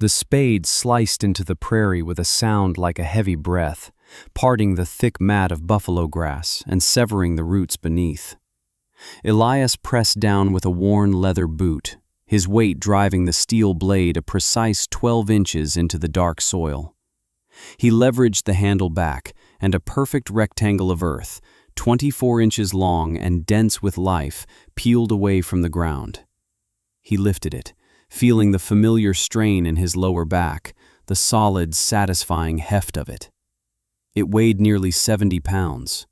The spade sliced into the prairie with a sound like a heavy breath, parting the thick mat of buffalo grass and severing the roots beneath. Elias pressed down with a worn leather boot, his weight driving the steel blade a precise 12 inches into the dark soil. He leveraged the handle back, and a perfect rectangle of earth, 24 inches long and dense with life, peeled away from the ground. He lifted it, feeling the familiar strain in his lower back, the solid, satisfying heft of it. It weighed nearly 70 pounds.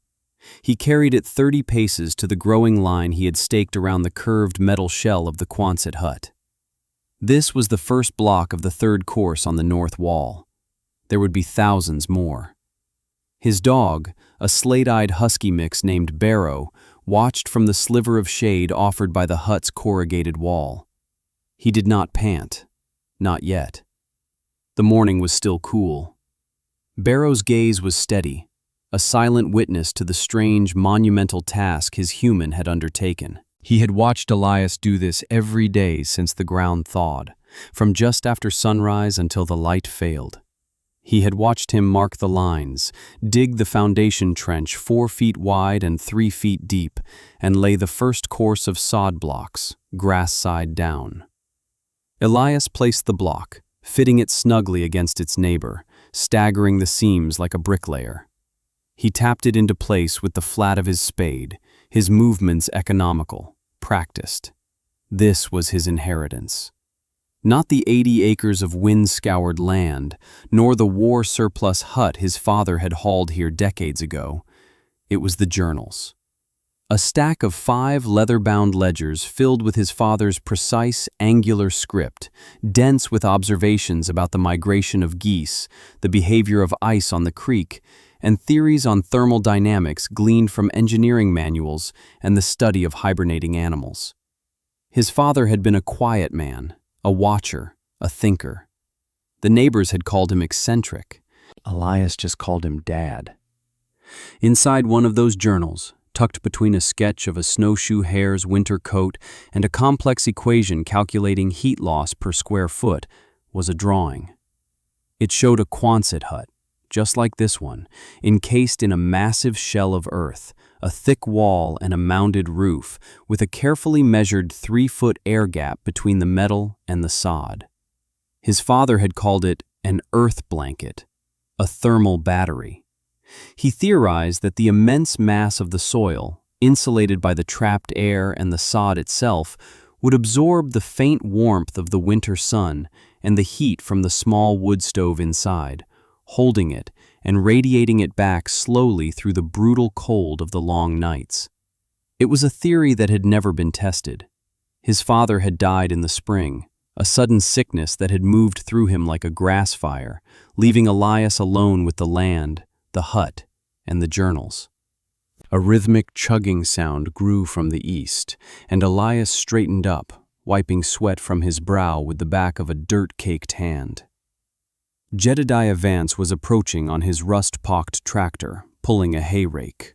He carried it 30 paces to the growing line he had staked around the curved metal shell of the Quonset hut. This was the first block of the third course on the north wall. There would be thousands more. His dog, a slate-eyed husky mix named Barrow, watched from the sliver of shade offered by the hut's corrugated wall. He did not pant. Not yet. The morning was still cool. Barrow's gaze was steady, a silent witness to the strange, monumental task his human had undertaken. He had watched Elias do this every day since the ground thawed, from just after sunrise until the light failed. He had watched him mark the lines, dig the foundation trench 4 feet wide and 3 feet deep, and lay the first course of sod blocks, grass side down. Elias placed the block, fitting it snugly against its neighbor, staggering the seams like a bricklayer. He tapped it into place with the flat of his spade, his movements economical, practiced. This was his inheritance. Not the 80 acres of wind-scoured land, nor the war-surplus hut his father had hauled here decades ago. It was the journals. A stack of 5 leather-bound ledgers filled with his father's precise, angular script, dense with observations about the migration of geese, the behavior of ice on the creek, and theories on thermal dynamics gleaned from engineering manuals and the study of hibernating animals. His father had been a quiet man, a watcher, a thinker. The neighbors had called him eccentric. Elias just called him Dad. Inside one of those journals, tucked between a sketch of a snowshoe hare's winter coat and a complex equation calculating heat loss per square foot, was a drawing. It showed a Quonset hut, just like this one, encased in a massive shell of earth, a thick wall and a mounded roof, with a carefully measured 3-foot air gap between the metal and the sod. His father had called it an earth blanket, a thermal battery. He theorized that the immense mass of the soil, insulated by the trapped air and the sod itself, would absorb the faint warmth of the winter sun and the heat from the small wood stove inside, holding it and radiating it back slowly through the brutal cold of the long nights. It was a theory that had never been tested. His father had died in the spring, a sudden sickness that had moved through him like a grass fire, leaving Elias alone with the land, the hut, and the journals. A rhythmic chugging sound grew from the east, and Elias straightened up, wiping sweat from his brow with the back of a dirt-caked hand. Jedediah Vance was approaching on his rust-pocked tractor, pulling a hay rake.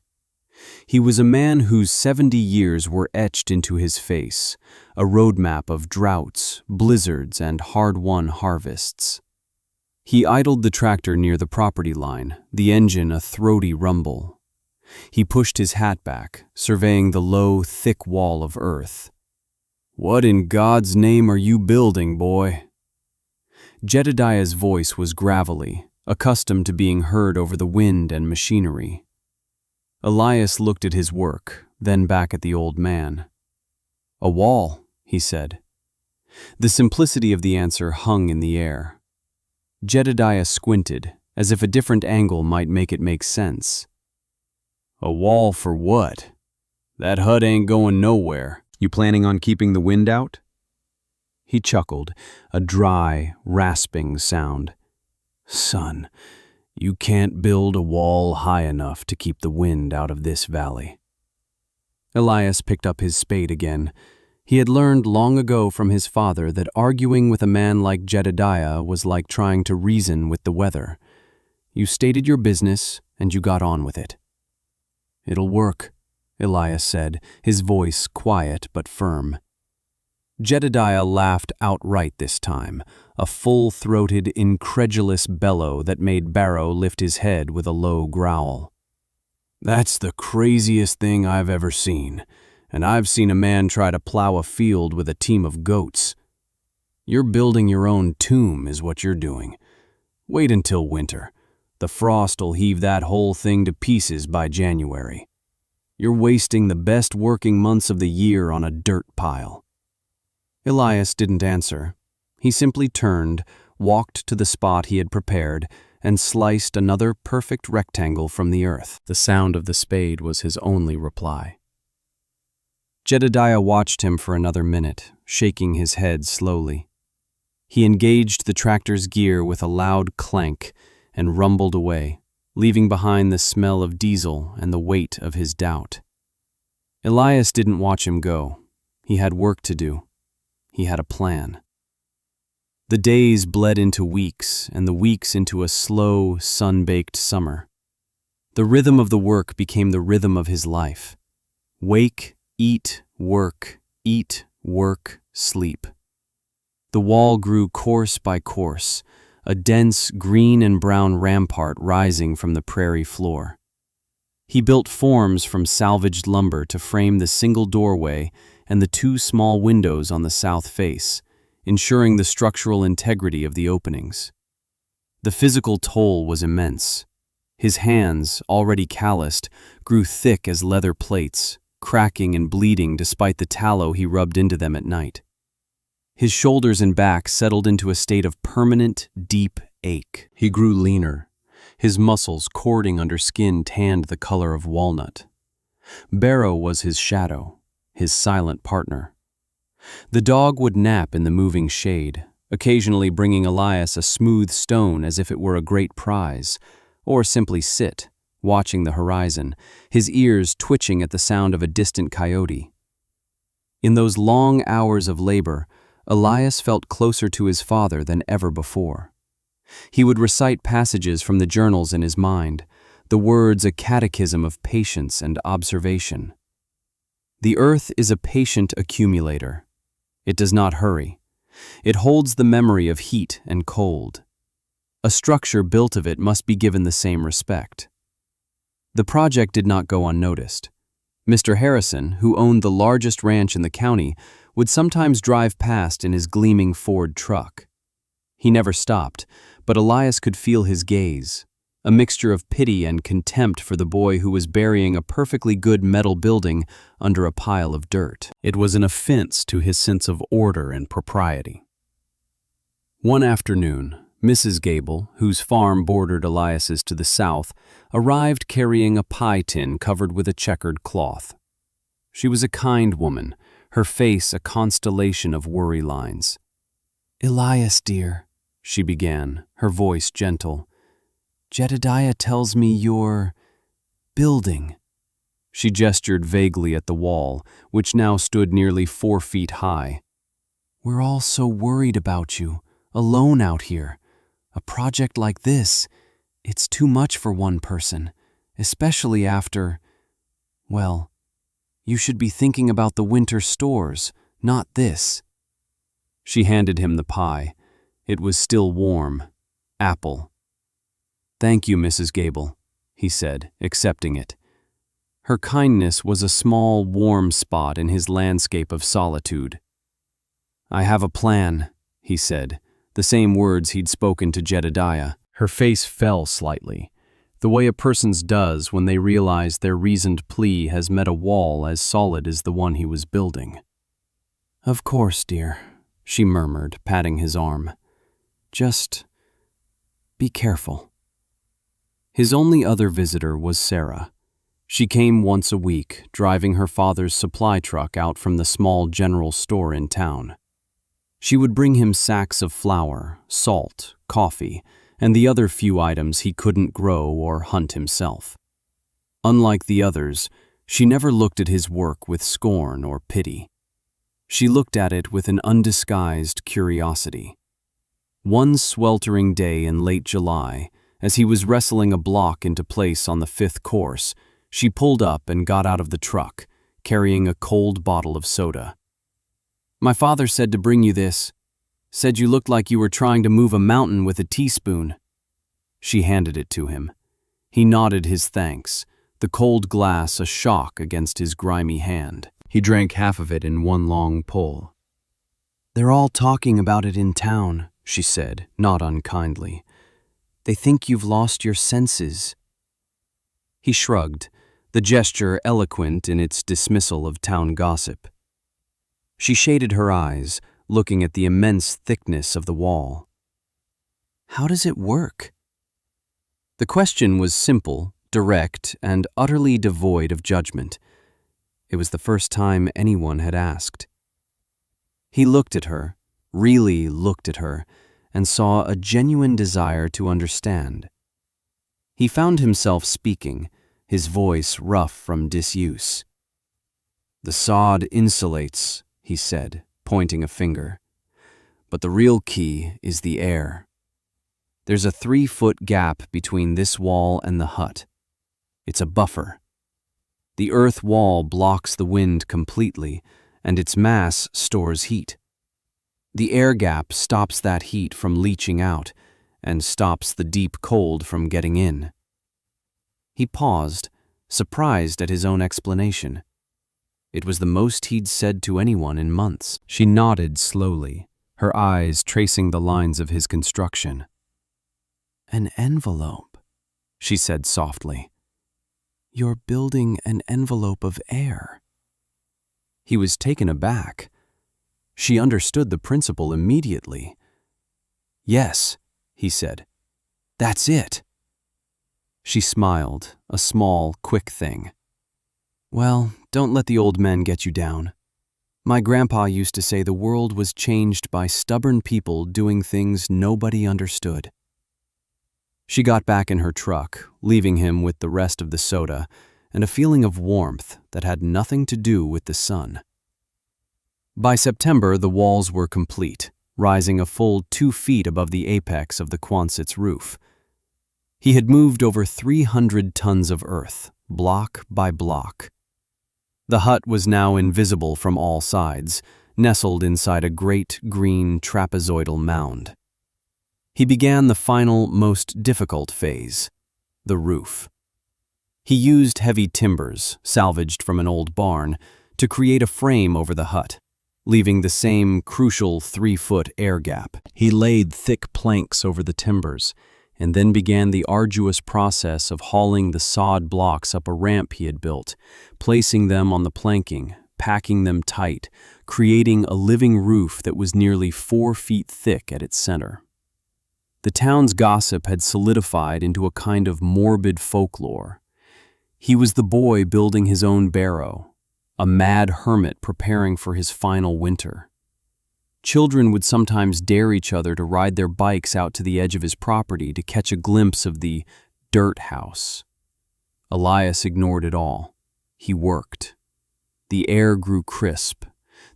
He was a man whose 70 years were etched into his face, a roadmap of droughts, blizzards, and hard-won harvests. He idled the tractor near the property line, the engine a throaty rumble. He pushed his hat back, surveying the low, thick wall of earth. "What in God's name are you building, boy?" Jedediah's voice was gravelly, accustomed to being heard over the wind and machinery. Elias looked at his work, then back at the old man. "A wall," he said. The simplicity of the answer hung in the air. Jedediah squinted, as if a different angle might make it make sense. "A wall for what? That hut ain't going nowhere. You planning on keeping the wind out?" He chuckled, a dry, rasping sound. "Son, you can't build a wall high enough to keep the wind out of this valley." Elias picked up his spade again. He had learned long ago from his father that arguing with a man like Jedediah was like trying to reason with the weather. You stated your business, and you got on with it. "It'll work," Elias said, his voice quiet but firm. Jedediah laughed outright this time, a full-throated, incredulous bellow that made Barrow lift his head with a low growl. "That's the craziest thing I've ever seen, and I've seen a man try to plow a field with a team of goats. You're building your own tomb is what you're doing. Wait until winter. The frost'll heave that whole thing to pieces by January. You're wasting the best working months of the year on a dirt pile." Elias didn't answer. He simply turned, walked to the spot he had prepared, and sliced another perfect rectangle from the earth. The sound of the spade was his only reply. Jedediah watched him for another minute, shaking his head slowly. He engaged the tractor's gear with a loud clank and rumbled away, leaving behind the smell of diesel and the weight of his doubt. Elias didn't watch him go. He had work to do. He had a plan. The days bled into weeks, and the weeks into a slow, sun-baked summer. The rhythm of the work became the rhythm of his life. Wake, eat, work, sleep. The wall grew course by course, a dense green and brown rampart rising from the prairie floor. He built forms from salvaged lumber to frame the single doorway and the two small windows on the south face, ensuring the structural integrity of the openings. The physical toll was immense. His hands, already calloused, grew thick as leather plates, cracking and bleeding despite the tallow he rubbed into them at night. His shoulders and back settled into a state of permanent, deep ache. He grew leaner. His muscles, cording under skin, tanned the color of walnut. Barrow was his shadow, his silent partner. The dog would nap in the moving shade, occasionally bringing Elias a smooth stone as if it were a great prize, or simply sit, watching the horizon, his ears twitching at the sound of a distant coyote. In those long hours of labor, Elias felt closer to his father than ever before. He would recite passages from the journals in his mind, the words a catechism of patience and observation. The earth is a patient accumulator. It does not hurry. It holds the memory of heat and cold. A structure built of it must be given the same respect. The project did not go unnoticed. Mr. Harrison, who owned the largest ranch in the county, would sometimes drive past in his gleaming Ford truck. He never stopped, but Elias could feel his gaze, a mixture of pity and contempt for the boy who was burying a perfectly good metal building under a pile of dirt. It was an offense to his sense of order and propriety. One afternoon, Mrs. Gable, whose farm bordered Elias's to the south, arrived carrying a pie tin covered with a checkered cloth. She was a kind woman, her face a constellation of worry lines. "Elias, dear," she began, her voice gentle, "Jedediah tells me you're building." She gestured vaguely at the wall, which now stood nearly 4 feet high. "We're all so worried about you, alone out here. A project like this, it's too much for one person, especially after, well, you should be thinking about the winter stores, not this." She handed him the pie. It was still warm. Apple. "Thank you, Mrs. Gable," he said, accepting it. Her kindness was a small, warm spot in his landscape of solitude. "I have a plan," he said, the same words he'd spoken to Jedediah. Her face fell slightly, the way a person's does when they realize their reasoned plea has met a wall as solid as the one he was building. "Of course, dear," she murmured, patting his arm. "Just be careful." His only other visitor was Sarah. She came once a week, driving her father's supply truck out from the small general store in town. She would bring him sacks of flour, salt, coffee, and the other few items he couldn't grow or hunt himself. Unlike the others, she never looked at his work with scorn or pity. She looked at it with an undisguised curiosity. One sweltering day in late July, as he was wrestling a block into place on the 5th course, she pulled up and got out of the truck, carrying a cold bottle of soda. "My father said to bring you this," Said you looked like you were trying to move a mountain with a teaspoon." She handed it to him. He nodded his thanks, the cold glass a shock against his grimy hand. He drank half of it in one long pull. "They're all talking about it in town," she said, not unkindly. "They think you've lost your senses." He shrugged, the gesture eloquent in its dismissal of town gossip. She shaded her eyes, looking at the immense thickness of the wall. "How does it work?" The question was simple, direct, and utterly devoid of judgment. It was the first time anyone had asked. He looked at her, really looked at her, and saw a genuine desire to understand. He found himself speaking, his voice rough from disuse. "The sod insulates," he said, pointing a finger. "But the real key is the air. There's a 3-foot gap between this wall and the hut. It's a buffer. The earth wall blocks the wind completely, and its mass stores heat. The air gap stops that heat from leaching out and stops the deep cold from getting in." He paused, surprised at his own explanation. It was the most he'd said to anyone in months. She nodded slowly, her eyes tracing the lines of his construction. "An envelope," she said softly. "You're building an envelope of air." He was taken aback. She understood the principle immediately. "Yes," he said. "That's it." She smiled, a small, quick thing. "Well, don't let the old men get you down. My grandpa used to say the world was changed by stubborn people doing things nobody understood." She got back in her truck, leaving him with the rest of the soda and a feeling of warmth that had nothing to do with the sun. By September, the walls were complete, rising a full 2 feet above the apex of the Quonset's roof. He had moved over 300 tons of earth, block by block. The hut was now invisible from all sides, nestled inside a great green trapezoidal mound. He began the final, most difficult phase, the roof. He used heavy timbers, salvaged from an old barn, to create a frame over the hut, leaving the same crucial 3-foot air gap. He laid thick planks over the timbers, and then began the arduous process of hauling the sod blocks up a ramp he had built, placing them on the planking, packing them tight, creating a living roof that was nearly 4 feet thick at its center. The town's gossip had solidified into a kind of morbid folklore. He was the boy building his own barrow, a mad hermit preparing for his final winter. Children would sometimes dare each other to ride their bikes out to the edge of his property to catch a glimpse of the dirt house. Elias ignored it all. He worked. The air grew crisp.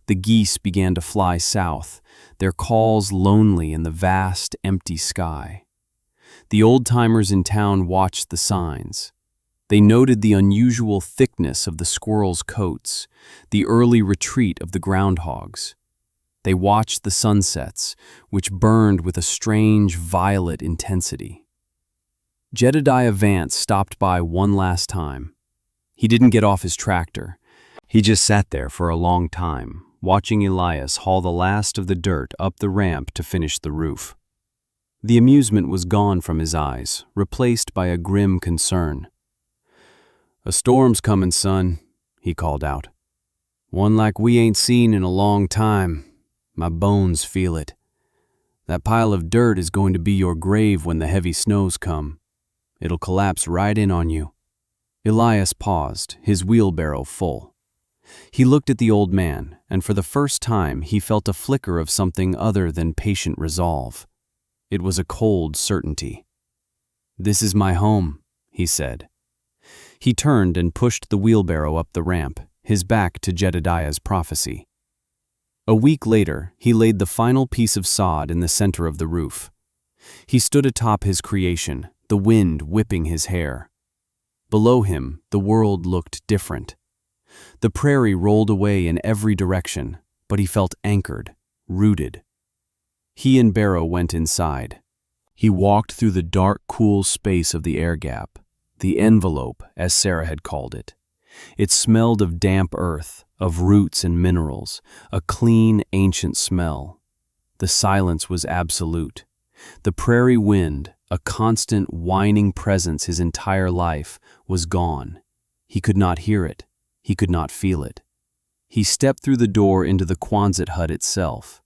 The geese began to fly south, their calls lonely in the vast, empty sky. The old-timers in town watched the signs. They noted the unusual thickness of the squirrels' coats, the early retreat of the groundhogs. They watched the sunsets, which burned with a strange violet intensity. Jedediah Vance stopped by one last time. He didn't get off his tractor. He just sat there for a long time, watching Elias haul the last of the dirt up the ramp to finish the roof. The amusement was gone from his eyes, replaced by a grim concern. "A storm's coming, son," he called out. "One like we ain't seen in a long time. My bones feel it. That pile of dirt is going to be your grave when the heavy snows come. It'll collapse right in on you." Elias paused, his wheelbarrow full. He looked at the old man, and for the first time he felt a flicker of something other than patient resolve. It was a cold certainty. "This is my home," he said. He turned and pushed the wheelbarrow up the ramp, his back to Jedediah's prophecy. A week later, he laid the final piece of sod in the center of the roof. He stood atop his creation, the wind whipping his hair. Below him, the world looked different. The prairie rolled away in every direction, but he felt anchored, rooted. He and Barrow went inside. He walked through the dark, cool space of the air gap, the envelope, as Sarah had called it. It smelled of damp earth, of roots and minerals, a clean, ancient smell. The silence was absolute. The prairie wind, a constant, whining presence his entire life, was gone. He could not hear it. He could not feel it. He stepped through the door into the Quonset hut itself.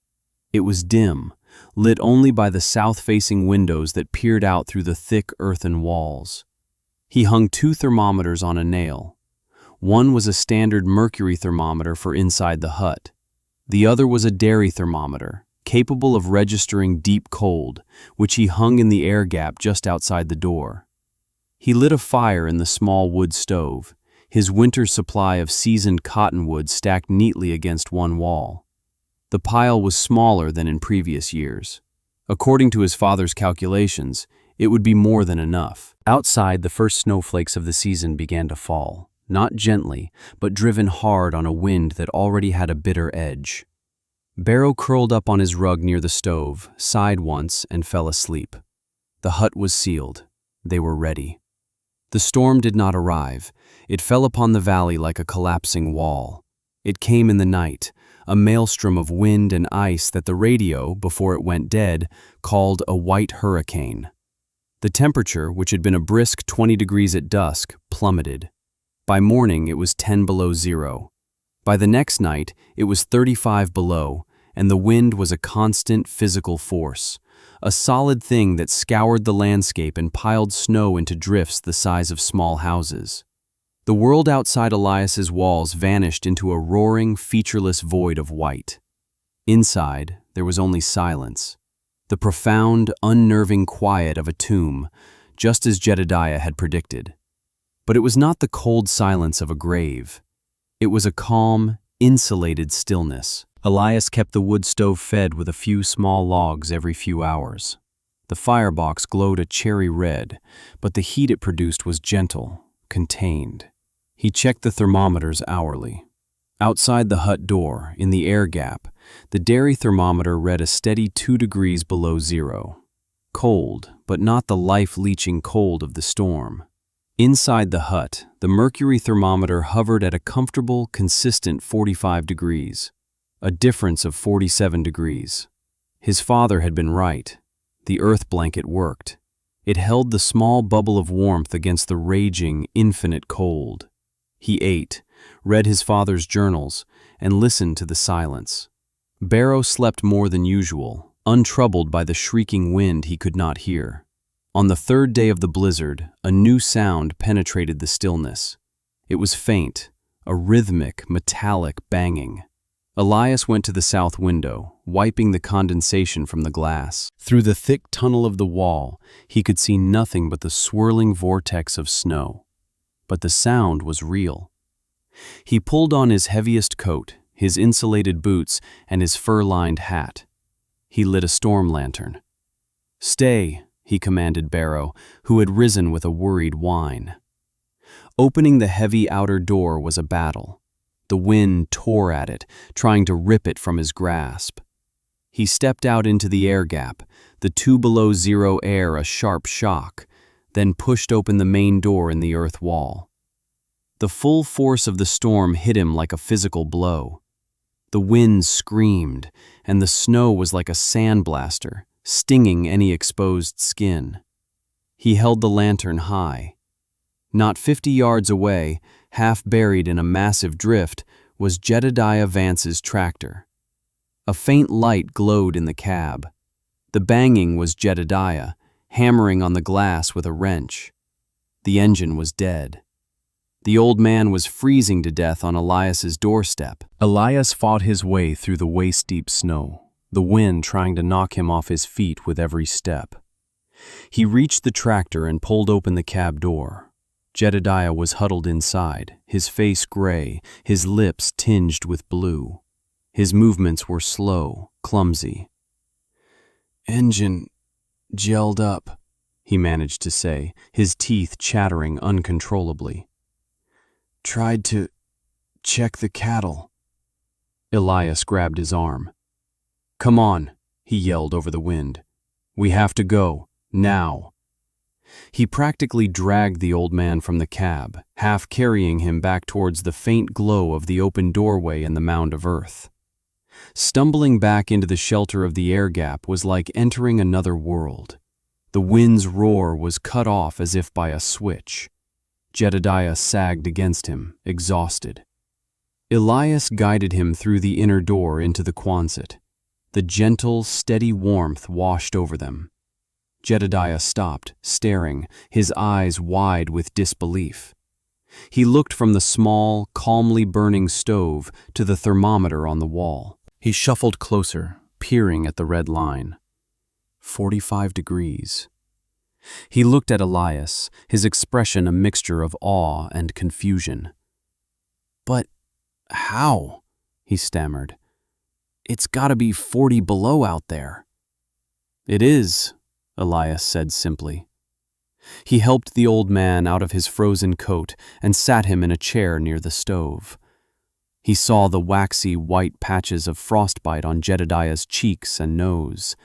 It was dim, lit only by the south-facing windows that peered out through the thick earthen walls. He hung 2 thermometers on a nail. One was a standard mercury thermometer for inside the hut. The other was a dairy thermometer, capable of registering deep cold, which he hung in the air gap just outside the door. He lit a fire in the small wood stove, his winter's supply of seasoned cottonwood stacked neatly against one wall. The pile was smaller than in previous years. According to his father's calculations, it would be more than enough. Outside, the first snowflakes of the season began to fall, not gently, but driven hard on a wind that already had a bitter edge. Barrow curled up on his rug near the stove, sighed once, and fell asleep. The hut was sealed. They were ready. The storm did not arrive. It fell upon the valley like a collapsing wall. It came in the night, a maelstrom of wind and ice that the radio, before it went dead, called a white hurricane. The temperature, which had been a brisk 20 degrees at dusk, plummeted. By morning, it was 10 below zero. By the next night, it was 35 below, and the wind was a constant physical force, a solid thing that scoured the landscape and piled snow into drifts the size of small houses. The world outside Elias's walls vanished into a roaring, featureless void of white. Inside, there was only silence, the profound, unnerving quiet of a tomb, just as Jedediah had predicted. But it was not the cold silence of a grave. It was a calm, insulated stillness. Elias kept the wood stove fed with a few small logs every few hours. The firebox glowed a cherry red, but the heat it produced was gentle, contained. He checked the thermometers hourly. Outside the hut door, in the air gap, the dairy thermometer read a steady 2 degrees below zero. Cold, but not the life-leeching cold of the storm. Inside the hut, the mercury thermometer hovered at a comfortable, consistent 45 degrees, a difference of 47 degrees. His father had been right. The earth blanket worked. It held the small bubble of warmth against the raging, infinite cold. He ate, read his father's journals, and listened to the silence. Barrow slept more than usual, untroubled by the shrieking wind he could not hear. On the 3rd day of the blizzard, a new sound penetrated the stillness. It was faint, a rhythmic, metallic banging. Elias went to the south window, wiping the condensation from the glass. Through the thick tunnel of the wall, he could see nothing but the swirling vortex of snow. But the sound was real. He pulled on his heaviest coat, his insulated boots, and his fur-lined hat. He lit a storm lantern. "Stay," he commanded Barrow, who had risen with a worried whine. Opening the heavy outer door was a battle. The wind tore at it, trying to rip it from his grasp. He stepped out into the air gap, the 2 below zero air a sharp shock, then pushed open the main door in the earth wall. The full force of the storm hit him like a physical blow. The wind screamed, and the snow was like a sandblaster, stinging any exposed skin. He held the lantern high. Not 50 yards away, half buried in a massive drift, was Jedediah Vance's tractor. A faint light glowed in the cab. The banging was Jedediah, hammering on the glass with a wrench. The engine was dead. The old man was freezing to death on Elias's doorstep. Elias fought his way through the waist-deep snow, the wind trying to knock him off his feet with every step. He reached the tractor and pulled open the cab door. Jedediah was huddled inside, his face gray, his lips tinged with blue. His movements were slow, clumsy. "Engine gelled up," he managed to say, his teeth chattering uncontrollably. "Tried to check the cattle." Elias grabbed his arm. "Come on," he yelled over the wind. "We have to go, now." He practically dragged the old man from the cab, half carrying him back towards the faint glow of the open doorway in the mound of earth. Stumbling back into the shelter of the air gap was like entering another world. The wind's roar was cut off as if by a switch. Jedediah sagged against him, exhausted. Elias guided him through the inner door into the Quonset. The gentle, steady warmth washed over them. Jedediah stopped, staring, his eyes wide with disbelief. He looked from the small, calmly burning stove to the thermometer on the wall. He shuffled closer, peering at the red line. 45 degrees. He looked at Elias, his expression a mixture of awe and confusion. "But how?" he stammered. "It's gotta be 40 below out there." "It is," Elias said simply. He helped the old man out of his frozen coat and sat him in a chair near the stove. He saw the waxy white patches of frostbite on Jedediah's cheeks and nose.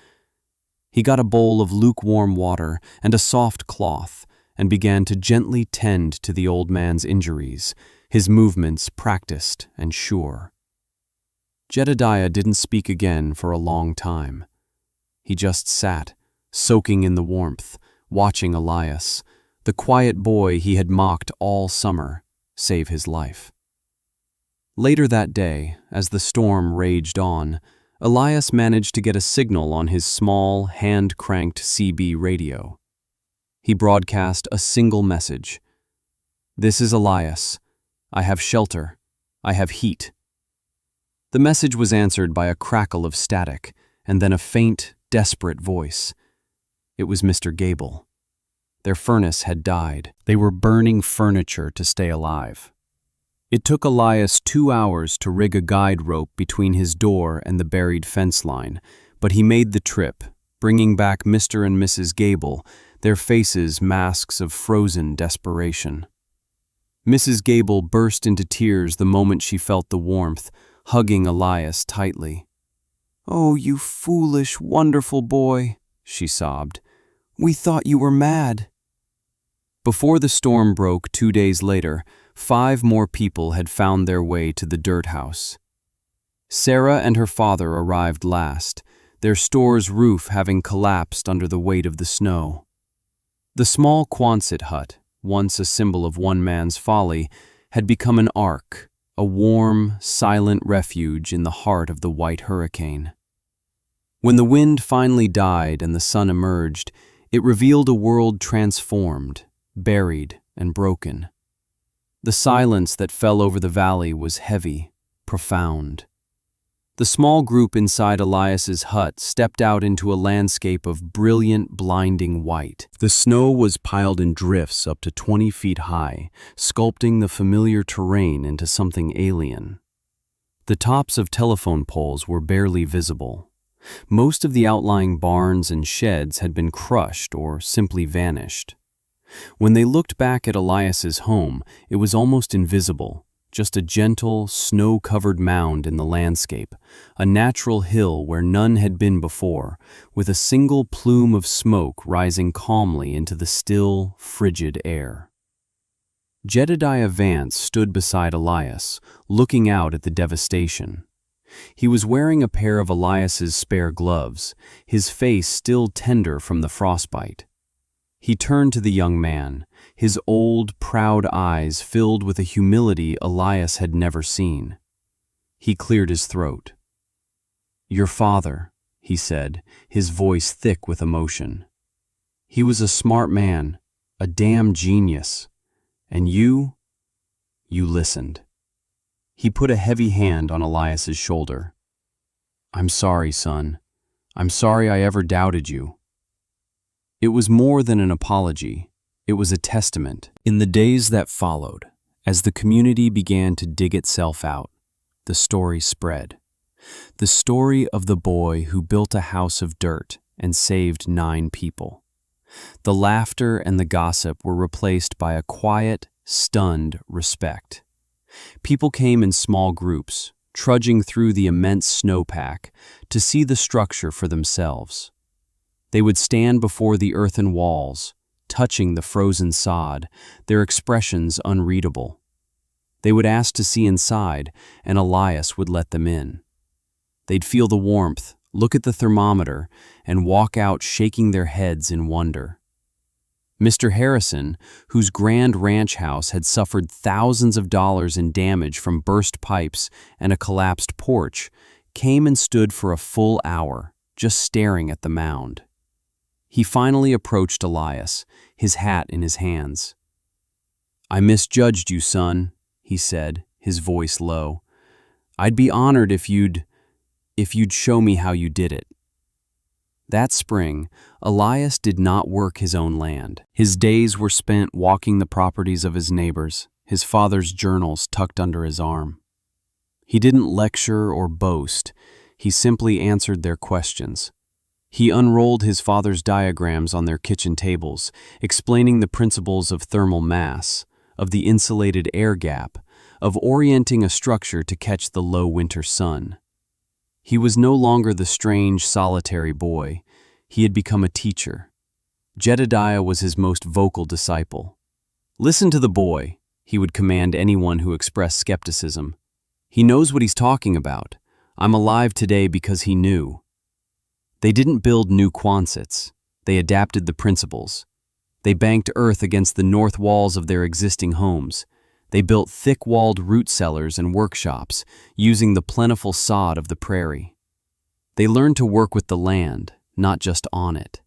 He got a bowl of lukewarm water and a soft cloth and began to gently tend to the old man's injuries, his movements practiced and sure. Jedediah didn't speak again for a long time. He just sat, soaking in the warmth, watching Elias, the quiet boy he had mocked all summer, save his life. Later that day, as the storm raged on, Elias managed to get a signal on his small, hand-cranked CB radio. He broadcast a single message. "This is Elias. I have shelter. I have heat." The message was answered by a crackle of static, and then a faint, desperate voice. It was Mr. Gable. Their furnace had died. They were burning furniture to stay alive. It took Elias 2 hours to rig a guide rope between his door and the buried fence line, but he made the trip, bringing back Mr. and Mrs. Gable, their faces masks of frozen desperation. Mrs. Gable burst into tears the moment she felt the warmth, hugging Elias tightly. "Oh, you foolish, wonderful boy," she sobbed. "We thought you were mad." Before the storm broke 2 days later, 5 more people had found their way to the dirt house. Sarah and her father arrived last, their store's roof having collapsed under the weight of the snow. The small Quonset hut, once a symbol of one man's folly, had become an ark, a warm, silent refuge in the heart of the white hurricane. When the wind finally died and the sun emerged, it revealed a world transformed, buried and broken. The silence that fell over the valley was heavy, profound. The small group inside Elias's hut stepped out into a landscape of brilliant, blinding white. The snow was piled in drifts up to 20 feet high, sculpting the familiar terrain into something alien. The tops of telephone poles were barely visible. Most of the outlying barns and sheds had been crushed or simply vanished. When they looked back at Elias's home, it was almost invisible, just a gentle, snow-covered mound in the landscape, a natural hill where none had been before, with a single plume of smoke rising calmly into the still, frigid air. Jedediah Vance stood beside Elias, looking out at the devastation. He was wearing a pair of Elias's spare gloves, his face still tender from the frostbite. He turned to the young man, his old, proud eyes filled with a humility Elias had never seen. He cleared his throat. "Your father," he said, his voice thick with emotion. "He was a smart man, a damn genius. And you listened." He put a heavy hand on Elias's shoulder. "I'm sorry, son. I'm sorry I ever doubted you." It was more than an apology. It was a testament. In the days that followed, as the community began to dig itself out, the story spread. The story of the boy who built a house of dirt and saved 9 people. The laughter and the gossip were replaced by a quiet, stunned respect. People came in small groups, trudging through the immense snowpack to see the structure for themselves. They would stand before the earthen walls, touching the frozen sod, their expressions unreadable. They would ask to see inside, and Elias would let them in. They'd feel the warmth, look at the thermometer, and walk out shaking their heads in wonder. Mr. Harrison, whose grand ranch house had suffered thousands of dollars in damage from burst pipes and a collapsed porch, came and stood for a full hour, just staring at the mound. He finally approached Elias, his hat in his hands. "I misjudged you, son," he said, his voice low. "I'd be honored if you'd show me how you did it." That spring, Elias did not work his own land. His days were spent walking the properties of his neighbors, his father's journals tucked under his arm. He didn't lecture or boast, he simply answered their questions. He unrolled his father's diagrams on their kitchen tables, explaining the principles of thermal mass, of the insulated air gap, of orienting a structure to catch the low winter sun. He was no longer the strange, solitary boy. He had become a teacher. Jedediah was his most vocal disciple. "Listen to the boy," he would command anyone who expressed skepticism. "He knows what he's talking about. I'm alive today because he knew." They didn't build new Quonsets. They adapted the principles. They banked earth against the north walls of their existing homes. They built thick-walled root cellars and workshops, using the plentiful sod of the prairie. They learned to work with the land, not just on it.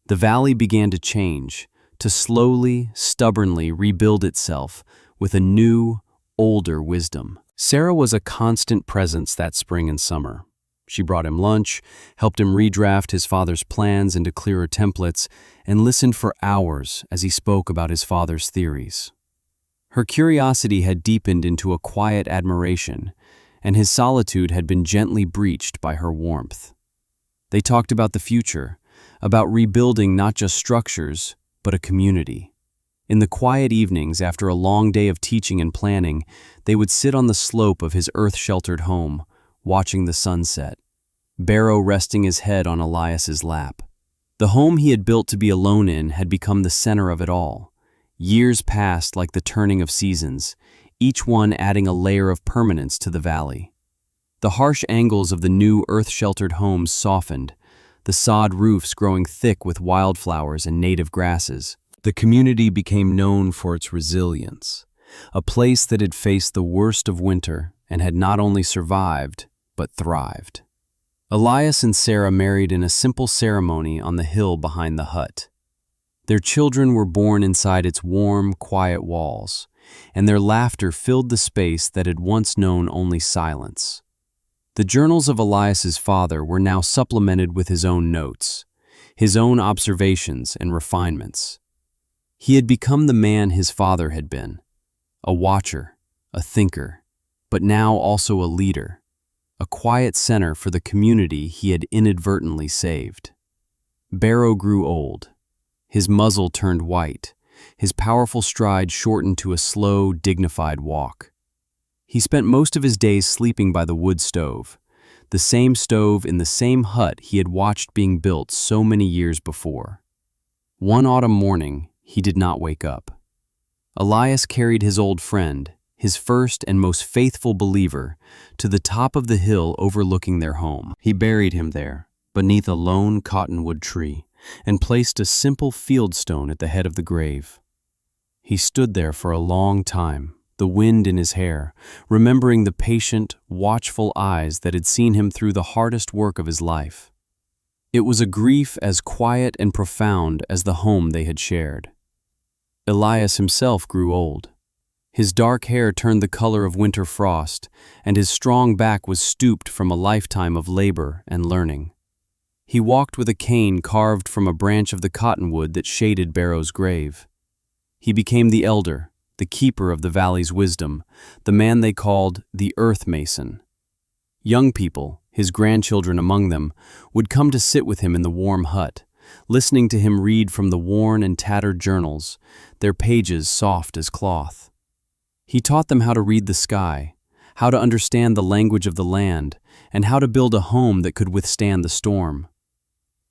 The valley began to change, to slowly, stubbornly rebuild itself with a new, older wisdom. Sarah was a constant presence that spring and summer. She brought him lunch, helped him redraft his father's plans into clearer templates, and listened for hours as he spoke about his father's theories. Her curiosity had deepened into a quiet admiration, and his solitude had been gently breached by her warmth. They talked about the future, about rebuilding not just structures, but a community. In the quiet evenings after a long day of teaching and planning, they would sit on the slope of his earth-sheltered home, watching the sunset, Barrow resting his head on Elias's lap. The home he had built to be alone in had become the center of it all. Years passed like the turning of seasons, each one adding a layer of permanence to the valley. The harsh angles of the new earth-sheltered homes softened, the sod roofs growing thick with wildflowers and native grasses. The community became known for its resilience, a place that had faced the worst of winter and had not only survived, but thrived. Elias and Sarah married in a simple ceremony on the hill behind the hut. Their children were born inside its warm, quiet walls, and their laughter filled the space that had once known only silence. The journals of Elias's father were now supplemented with his own notes, his own observations and refinements. He had become the man his father had been, a watcher, a thinker, but now also a leader, a quiet center for the community he had inadvertently saved. Barrow grew old. His muzzle turned white, his powerful stride shortened to a slow, dignified walk. He spent most of his days sleeping by the wood stove, the same stove in the same hut he had watched being built so many years before. One autumn morning, he did not wake up. Elias carried his old friend, his first and most faithful believer, to the top of the hill overlooking their home. He buried him there, beneath a lone cottonwood tree, and placed a simple fieldstone at the head of the grave. He stood there for a long time, the wind in his hair, remembering the patient, watchful eyes that had seen him through the hardest work of his life. It was a grief as quiet and profound as the home they had shared. Elias himself grew old. His dark hair turned the color of winter frost, and his strong back was stooped from a lifetime of labor and learning. He walked with a cane carved from a branch of the cottonwood that shaded Barrow's grave. He became the elder, the keeper of the valley's wisdom, the man they called the Earth Mason. Young people, his grandchildren among them, would come to sit with him in the warm hut, listening to him read from the worn and tattered journals, their pages soft as cloth. He taught them how to read the sky, how to understand the language of the land, and how to build a home that could withstand the storm.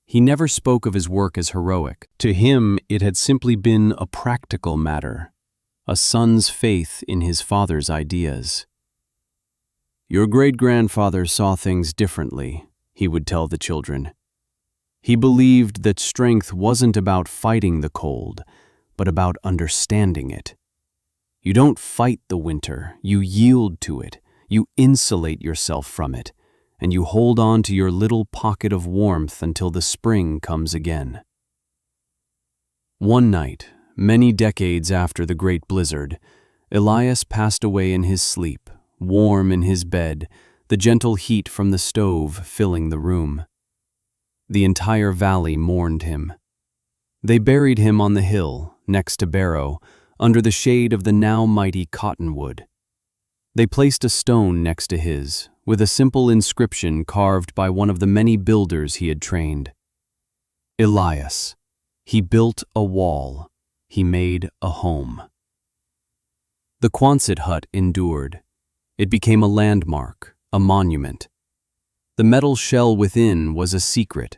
He never spoke of his work as heroic. To him, it had simply been a practical matter, a son's faith in his father's ideas. "Your great-grandfather saw things differently," he would tell the children. "He believed that strength wasn't about fighting the cold, but about understanding it. You don't fight the winter, you yield to it, you insulate yourself from it, and you hold on to your little pocket of warmth until the spring comes again." One night, many decades after the great blizzard, Elias passed away in his sleep, warm in his bed, the gentle heat from the stove filling the room. The entire valley mourned him. They buried him on the hill, next to Barrow, under the shade of the now mighty cottonwood. They placed a stone next to his, with a simple inscription carved by one of the many builders he had trained. Elias. He built a wall. He made a home. The Quonset hut endured. It became a landmark, a monument. The metal shell within was a secret,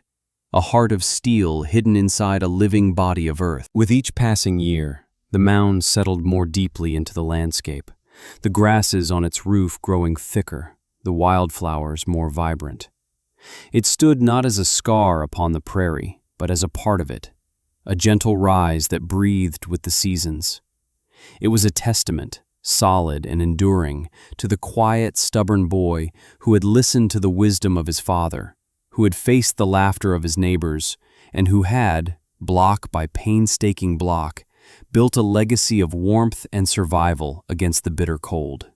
a heart of steel hidden inside a living body of earth. With each passing year, the mound settled more deeply into the landscape, the grasses on its roof growing thicker, the wildflowers more vibrant. It stood not as a scar upon the prairie, but as a part of it, a gentle rise that breathed with the seasons. It was a testament, solid and enduring, to the quiet, stubborn boy who had listened to the wisdom of his father, who had faced the laughter of his neighbors, and who had, block by painstaking block, built a legacy of warmth and survival against the bitter cold.